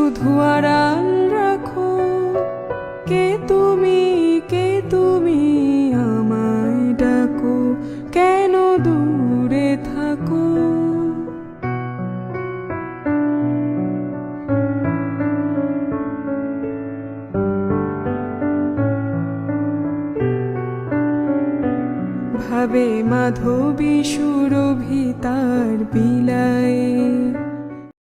শুধু আড়াল রাখো। কে তুমি আমায় ডাকো, কেন দূরে থাকো? ভাবে মাধবী সুরভি তার বিলায়ে,